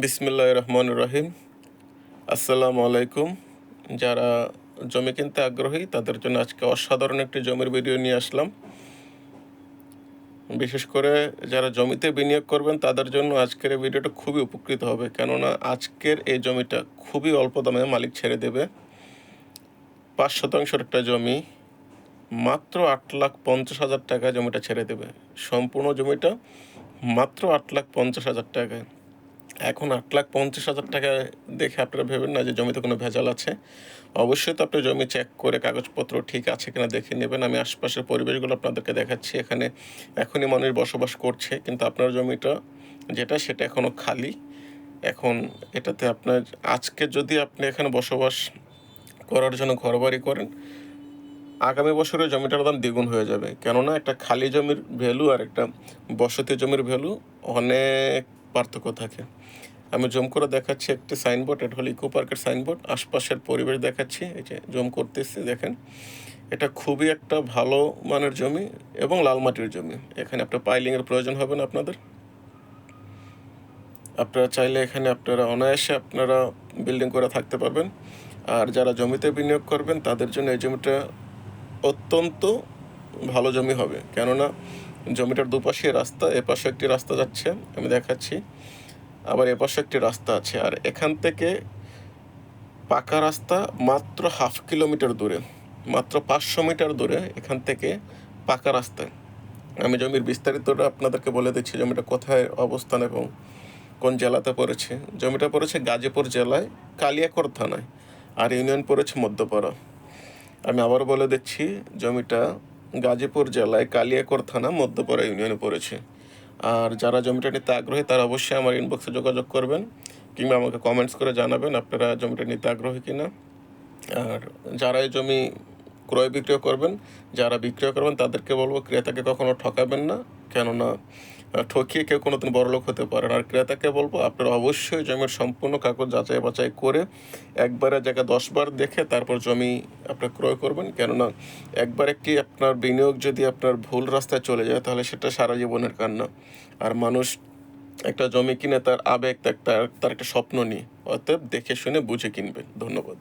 বিসমিল্লাহির রহমানির রহিম। আসসালামু আলাইকুম। যারা জমি কিনতে আগ্রহী তাদের জন্য আজকে অসাধারণ একটি জমির ভিডিও নিয়ে আসলাম। বিশেষ করে যারা জমিতে বিনিয়োগ করবেন তাদের জন্য আজকের এই ভিডিওটা খুবই উপকৃত হবে, কেননা আজকের এই জমিটা খুবই অল্প দামে মালিক ছেড়ে দেবে। ৫ শতাংশের একটা জমি মাত্র ৮,৫০,০০০ টাকায় জমিটা ছেড়ে দেবে। সম্পূর্ণ জমিটা মাত্র ৮,৫০,০০০ টাকায়। এখন ৮,৫০,০০০ টাকায় দেখে আপনারা ভেবেন না যে জমিতে কোনো ভেজাল আছে। অবশ্যই তো আপনি জমি চেক করে কাগজপত্র ঠিক আছে কিনা দেখে নেবেন। আমি আশপাশের পরিবেশগুলো আপনাদেরকে দেখাচ্ছি। এখানে এখনই মানুষ বসবাস করছে, কিন্তু আপনার জমিটা সেটা এখনও খালি। এখন এটাতে আপনার আজকে যদি আপনি এখানে বসবাস করার জন্য ঘরবাড়ি করেন, আগামী বছরে জমিটার দাম দ্বিগুণ হয়ে যাবে। কেননা একটা খালি জমির ভ্যালু আর একটা বসতি জমির ভ্যালু অনেক পার্থক্য থাকে। আমি জুম করে দেখাচ্ছি একটি সাইনবোর্ড, এটা হলো ইকো পার্কের সাইনবোর্ড। আশপাশের পরিবেশ দেখাচ্ছি, এই যে জুম করতেছি, দেখেন এটা খুবই একটা ভালো মানের জমি এবং লাল মাটির জমি। এখানে আপনার পাইলিংয়ের প্রয়োজন হবে না আপনাদের। আপনারা চাইলে এখানে আপনারা অনায়াসে আপনারা বিল্ডিং করে থাকতে পারবেন। আর যারা জমিতে বিনিয়োগ করবেন তাদের জন্য এই জমিটা অত্যন্ত ভালো জমি হবে, কেননা জমিটার দুপাশে রাস্তা, এপাশে একটি রাস্তা যাচ্ছে, আমি দেখাচ্ছি, আবার এপাশে একটি রাস্তা আছে। আর এখান থেকে পাকা রাস্তা মাত্র 1/2 কিলোমিটার দূরে, মাত্র 500 মিটার দূরে এখান থেকে পাকা রাস্তায়। আমি জমির বিস্তারিতটা আপনাদেরকে বলে দিচ্ছি, জমিটা কোথায় অবস্থান এবং কোন জেলাতে পড়েছে। জমিটা পড়েছে গাজীপুর জেলায়, কালিয়াকৈর থানায়, আর ইউনিয়ন পড়েছে মধ্যপাড়া। আমি আবার বলে দিচ্ছি, জমিটা গাজীপুর জেলায় কালিয়াকৈর থানা, মধ্যপাড়া ইউনিয়নে পড়েছে। আর যারা জমিটা নিতে আগ্রহী তারা অবশ্যই আমার ইনবক্সে যোগাযোগ করবেন, কিংবা আমাকে কমেন্টস করে জানাবেন আপনারা জমিটা নিতে আগ্রহী কিনা। আর যারা এই জমি ক্রয় বিক্রয় করবেন, যারা বিক্রয় করবেন তাদেরকে বলবো ক্রেতাকে কখনো ঠকাবেন না, কেননা ঠকিয়ে কেউ কোনোদিন বড়লোক হতে পারে না। আর ক্রেতাকে বলবো আপনারা অবশ্যই জমির সম্পূর্ণ কাগজ যাচাই বাছাই করে একবারের জায়গায় 10 বার দেখে তারপর জমি আপনার ক্রয় করবেন, কেননা একবার একটি আপনার বিনিয়োগ যদি আপনার ভুল রাস্তায় চলে যায় তাহলে সেটা সারা জীবনের কান্না। আর মানুষ একটা জমি কিনে তার আবেগ, তার একটা স্বপ্ন নিয়ে, অতএব দেখে শুনে বুঝে কিনবেন। ধন্যবাদ।